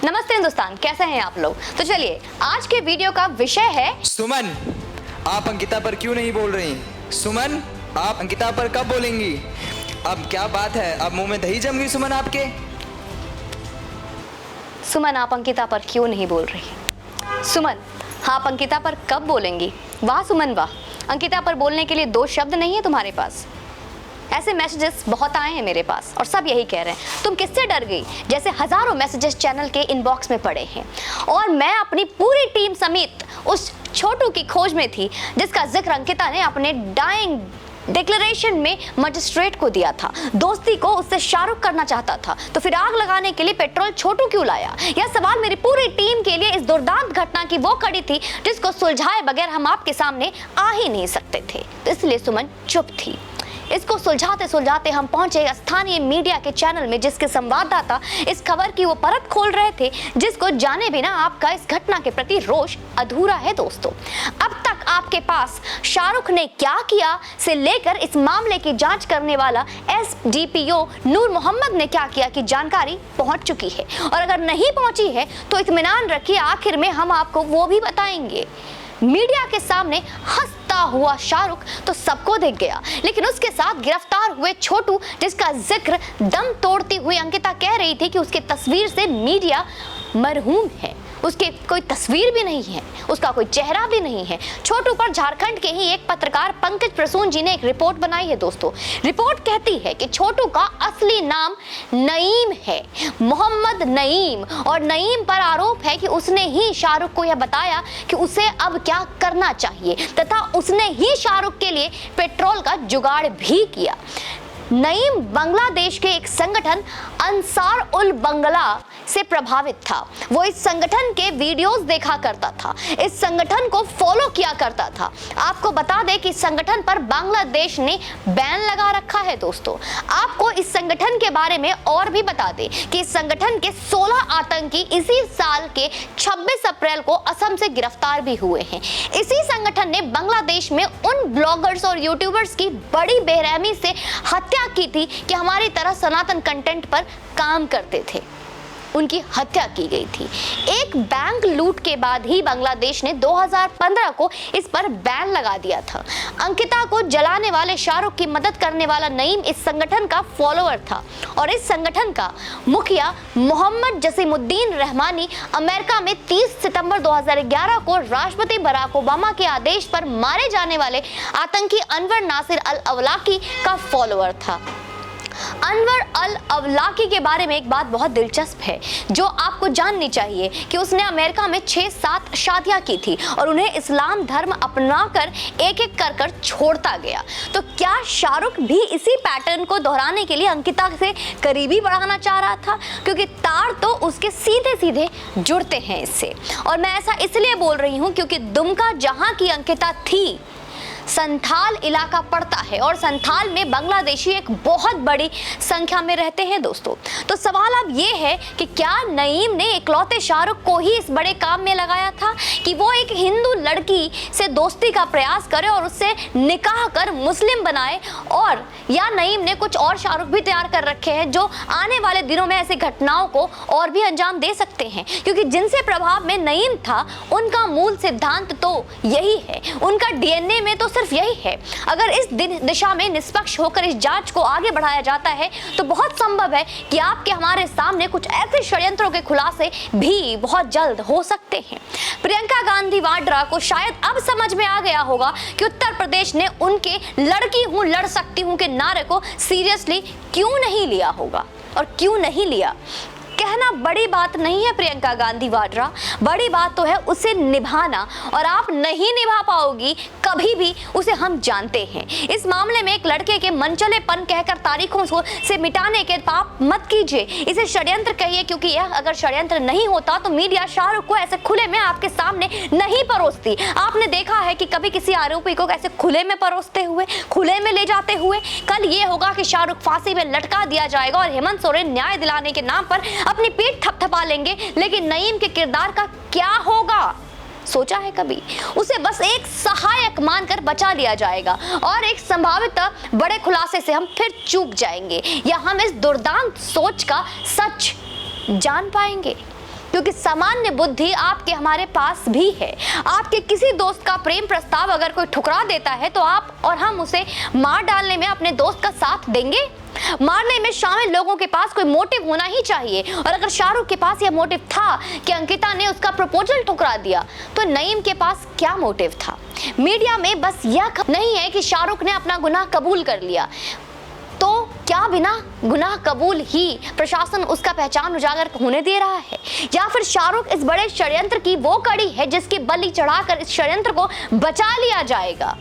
नमस्ते हिंदुस्तान, कैसे हैं आप लोग। तो चलिए आज के वीडियो का विषय है सुमन, आप अंकिता पर क्यों नहीं बोल रही? सुमन, आप अंकिता पर कब बोलेंगी? अब क्या बात है, अब मुंह में दही जम गई सुमन आपके? सुमन, आप अंकिता पर क्यों नहीं बोल रही? सुमन, आप अंकिता पर कब बोलेंगी? वाह सुमन वाह, अंकिता पर बोलने के लिए दो शब्द नहीं है तुम्हारे पास। ऐसे मैसेजेस बहुत आए हैं मेरे पास और सब यही कह रहे हैं, तुम किससे डर गई? जैसे हजारों मैसेजेस चैनल के इनबॉक्स में पड़े हैं और मैं अपनी पूरी टीम समेत उस छोटू की खोज में थी जिसका जिक्र अंकिता ने अपने डाइंग डिक्लेरेशन में मजिस्ट्रेट को दिया था। दोस्ती को उससे शाहरुख करना चाहता था, तो फिर आग लगाने के लिए पेट्रोल छोटू क्यों लाया? यह सवाल मेरी पूरी टीम के लिए इस दुर्दांत घटना की वो कड़ी थी जिसको सुलझाए बगैर हम आपके सामने आ ही नहीं सकते थे। तो इसलिए सुमन चुप थी। इसको सुलझाते सुलझाते हम पहुंचे स्थानीय मीडिया के चैनल में जिसके संवाददाता इस खबर की वो परत खोल रहे थे जिसको जाने बिना आपका इस घटना के प्रति रोष अधूरा है। दोस्तों, अब तक आपके पास शाहरुख ने क्या किया से लेकर इस मामले की जांच करने वाला एसडीपीओ नूर मोहम्मद ने क्या किया की जानकारी पहुंच चुकी है, और अगर नहीं पहुंची है तो इत्मीनान रखिए, आखिर में हम आपको वो भी बताएंगे। मीडिया के सामने हंसता हुआ शाहरुख तो सबको दिख गया, लेकिन उसके साथ गिरफ्तार हुए छोटू जिसका जिक्र दम तोड़ती हुई अंकिता कह रही थी कि उसकी तस्वीर से मीडिया मरहूम है, उसके कोई तस्वीर भी नहीं है, उसका कोई चेहरा भी नहीं है। छोटू पर झारखंड के ही एक पत्रकार पंकज प्रसून जी ने एक रिपोर्ट बनाई है। दोस्तों, रिपोर्ट कहती है कि छोटू का असली नाम नईम है, मोहम्मद नईम, और नईम पर आरोप है कि उसने ही शाहरुख को यह बताया कि उसे अब क्या करना चाहिए तथा उसने ही शाहरुख के लिए पेट्रोल का जुगाड़ भी किया। नईम बांग्लादेश के एक संगठन अंसार उल बंगला से प्रभावित था। वो इस संगठन के वीडियोस देखा करता था, इस संगठन को फॉलो किया करता था। आपको बता दें कि इस संगठन पर बांग्लादेश ने बैन लगा रखा है। दोस्तों, आपको इस संगठन के बारे में और भी बता दें कि इस संगठन के 16 आतंकी इसी साल के 26 अप्रैल को असम से गिरफ्तार भी हुए हैं। इसी संगठन ने बांग्लादेश में उन ब्लॉगर्स और यूट्यूबर्स की बड़ी बेरहमी से हत्या की थी कि हमारी तरह सनातन कंटेंट पर काम करते थे, उनकी हत्या की गई थी। एक बैंक लूट के बाद ही बांग्लादेश ने 2015 को इस पर बैन लगा दिया था। अंकिता को जलाने वाले शाहरुख की मदद करने वाला नईम इस संगठन का फॉलोअर था और इस संगठन का मुखिया मोहम्मद जसीमुद्दीन रहमानी अमेरिका में 30 सितंबर 2011 को राष्ट्रपति बराक ओबामा के आदेश पर मारे जाने वाले आतंकी अनवर नासिर अल अवलाकी का फॉलोअर था। अनवर अल अवलाकी के बारे में एक बात बहुत दिलचस्प है जो आपको जाननी चाहिए कि उसने अमेरिका में 6-7 शादियां की थी और उन्हें इस्लाम धर्म अपनाकर एक एक कर कर छोड़ता गया। तो क्या शाहरुख भी इसी पैटर्न को दोहराने के लिए अंकिता से करीबी बढ़ाना चाह रहा था? क्योंकि तार तो उसके सीधे सीधे जुड़ते हैं इससे, और मैं ऐसा इसलिए बोल रही हूँ क्योंकि दुमका जहां की अंकिता थी संथाल इलाका पड़ता है और संथाल में बांग्लादेशी एक बहुत बड़ी संख्या में रहते हैं। दोस्तों, तो सवाल अब ये है कि क्या नईम ने इकलौते शाहरुख को ही इस बड़े काम में लगाया था कि वो एक हिंदू लड़की से दोस्ती का प्रयास करे और उससे निकाह कर मुस्लिम बनाए, और या नईम ने कुछ और शाहरुख भी तैयार कर रखे हैं जो आने वाले दिनों में ऐसी घटनाओं को और भी अंजाम दे सकते हैं? क्योंकि जिनसे प्रभाव में नईम था उनका मूल सिद्धांत तो यही है, उनका डीएनए में तो सिर्फ यही है। अगर इस दिशा में निष्पक्ष होकर इस जांच को आगे बढ़ाया जाता है तो बहुत संभव है कि आपके हमारे सामने कुछ ऐसे षड्यंत्रों के खुलासे भी बहुत जल्द हो सकते हैं। प्रियंका गांधी वाड्रा को शायद अब समझ में आ गया होगा कि उत्तर प्रदेश ने उनके लड़की हूं लड़ सकती हूं के नारे को सीरियसली क्यों नहीं लिया होगा, और क्यों नहीं लिया। कहना बड़ी बात नहीं है प्रियंका गांधी वाड्रा, बड़ी बात तो है उसे निभाना, और आप नहीं निभा पाओगी कभी भी, उसे हम जानते हैं। इस मामले में एक लड़के के मनचलेपन कहकर तारीखों से मिटाने के पाप मत कीजिए, इसे षड्यंत्र कहिए, क्योंकि यह अगर षड्यंत्र नहीं होता तो मीडिया शाहरुख को ऐसे खुले में आपके सामने नहीं परोसती। आपने देखा है कि कभी किसी आरोपी को कैसे खुले में परोसते हुए, खुले में ले जाते हुए। कल ये होगा कि शाहरुख फांसी में लटका दिया जाएगा और हेमंत सोरेन न्याय दिलाने के नाम पर अपनी पीठ थपथपा लेंगे, लेकिन नईम के किरदार का क्या होगा? सोचा है कभी? उसे बस एक सहायक मानकर बचा लिया जाएगा और एक संभावित बड़े खुलासे से हम फिर चूक जाएंगे, या हम इस दुर्दांत सोच का सच जान पाएंगे। क्योंकि सामान्य बुद्धि आपके हमारे पास भी है। आपके किसी दोस्त का प्रेम प्रस्ताव अगर कोई ठुकरा देता है तो आप और हम उसे मार डालने में अपने दोस्त का साथ देंगे? मारने में शामिल लोगों के पास कोई मोटिव होना ही चाहिए, और अगर शाहरुख के पास यह मोटिव था कि अंकिता ने उसका प्रपोजल ठुकरा दिया, तो नईम के पास क्या मोटिव था? मीडिया में बस यह नहीं है कि शाहरुख ने अपना गुनाह कबूल कर लिया, तो क्या बिना गुनाह कबूल ही प्रशासन उसका पहचान उजागर होने दे रहा है? या फिर शाहरुख इस बड़े षड्यंत्र की वो कड़ी है जिसकी बलि चढ़ाकर इस षड्यंत्र को बचा लिया जाएगा?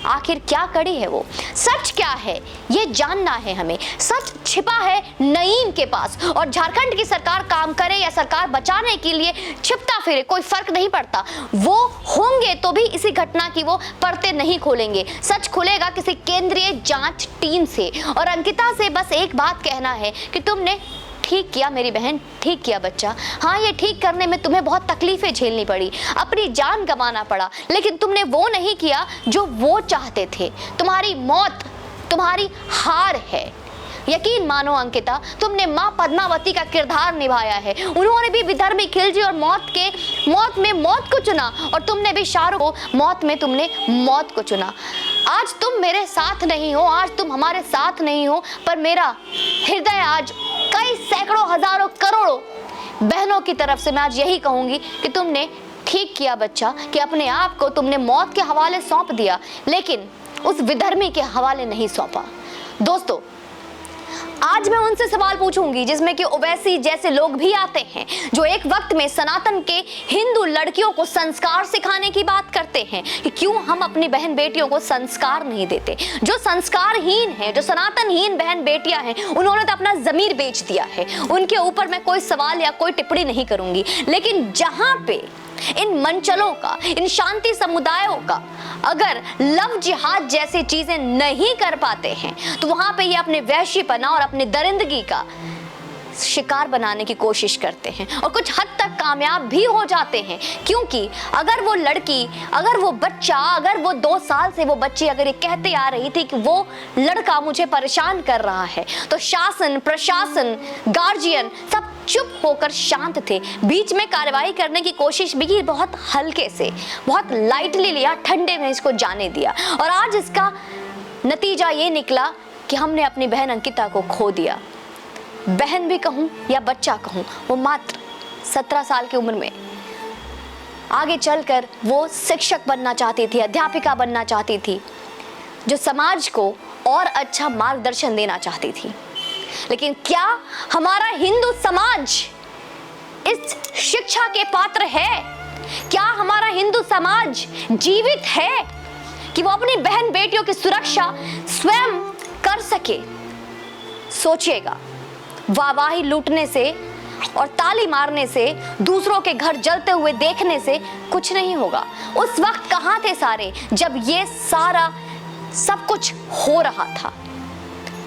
आखिर क्या कड़ी है वो? सच क्या है ये जानना है हमें। सच छिपा है नईम के पास, और झारखंड की सरकार काम करे या सरकार बचाने के लिए छिपता फिरे, कोई फर्क नहीं पड़ता। वो होंगे तो भी इसी घटना की वो परतें नहीं खोलेंगे। सच खुलेगा किसी केंद्रीय जांच टीम से। और अंकिता से बस एक बात कहना है कि तुमने ठीक किया मेरी बहन, ठीक किया बच्चा। हाँ, ये ठीक करने में तुम्हें बहुत तकलीफें झेलनी पड़ी, अपनी जान गंवाना पड़ा, लेकिन तुमने वो नहीं किया जो वो चाहते थे। तुम्हारी मौत तुम्हारी हार है। यकीन मानो अंकिता, तुमने माँ पद्मावती का किरदार निभाया है। उन्होंने भी विधर्मी खिलजी और मौत में मौत को चुना, और तुमने भी शाहरुख को मौत में तुमने मौत को चुना। आज तुम मेरे साथ नहीं हो, आज तुम हमारे साथ नहीं हो, पर मेरा हृदय आज कई सैकड़ों हजारों करोड़ों बहनों की तरफ से मैं आज यही कहूंगी कि तुमने ठीक किया बच्चा, कि अपने आप को तुमने मौत के हवाले सौंप दिया, लेकिन उस विधर्मी के हवाले नहीं सौंपा। दोस्तों, आज मैं उनसे सवाल पूछूंगी जिसमें कि ओवैसी जैसे लोग भी आते हैं, जो एक वक्त में सनातन के हिंदू लड़कियों को संस्कार सिखाने की बात करते हैं कि क्यों हम अपनी बहन बेटियों को संस्कार नहीं देते। जो संस्कारहीन हैं, जो सनातनहीन बहन बेटियां हैं, उन्होंने तो अपना जमीर बेच दिया है। उनके ऊपर मैं कोई सवाल या कोई टिप्पणी नहीं करूंगी, लेकिन जहां पे इन मंचलों का, इन शांति समुदायों का अगर लव जिहाद जैसी चीजें नहीं कर पाते हैं, तो वहां पे ये अपने वैश्यपना और अपनी दरिंदगी का शिकार बनाने की कोशिश करते हैं, और कुछ हद तक कामयाब भी हो जाते हैं। क्योंकि अगर वो लड़की, अगर वो बच्चा, अगर वो 2 साल से वो बच्ची अगर ये कहते आ रही थी कि वो लड़का मुझे परेशान कर रहा है, तो शासन, प्रशासन, गार्जियन सब चुप होकर शांत थे। बीच में कार्रवाई करने की कोशिश भी की, बहुत हल्के से, बहुत लाइटली लिया, ठंडे में इसको जाने दिया, और आज इसका नतीजा ये निकला कि हमने अपनी बहन अंकिता को खो दिया। बहन भी कहूं या बच्चा कहूं, वो मात्र 17 साल की उम्र में आगे चलकर वो शिक्षक बनना चाहती थी, अध्यापिका बनना चाहती थी, जो समाज को और अच्छा मार्गदर्शन देना चाहती थी। लेकिन क्या हमारा हिंदू समाज इस शिक्षा के पात्र है? क्या हमारा हिंदू समाज जीवित है कि वो अपनी बहन बेटियों की सुरक्षा स्वयं कर सके? सोचिएगा, वाहवाही लूटने से और ताली मारने से, दूसरों के घर जलते हुए देखने से कुछ नहीं होगा। उस वक्त कहाँ थे सारे जब ये सारा सब कुछ हो रहा था?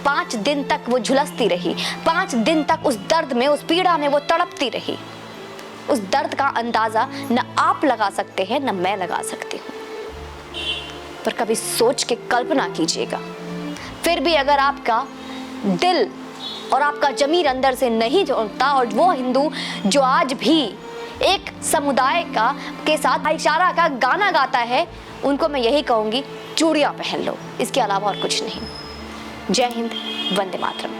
5 दिन तक वो झुलसती रही, 5 दिन तक उस दर्द में, उस पीड़ा में वो तड़पती रही। उस दर्द का अंदाजा न आप लगा सकते हैं न मैं लगा सकती हूँ, पर कभी सोच के कल्पना कीजिएगा। फिर भी अगर आपका दिल और आपका जमीर अंदर से नहीं जोड़ता, और वो हिंदू जो आज भी एक समुदाय का के साथ भाईचारा का गाना गाता है, उनको मैं यही कहूंगी, चूड़ियां पहन लो, इसके अलावा और कुछ नहीं। जय हिंद, वंदे मातरम।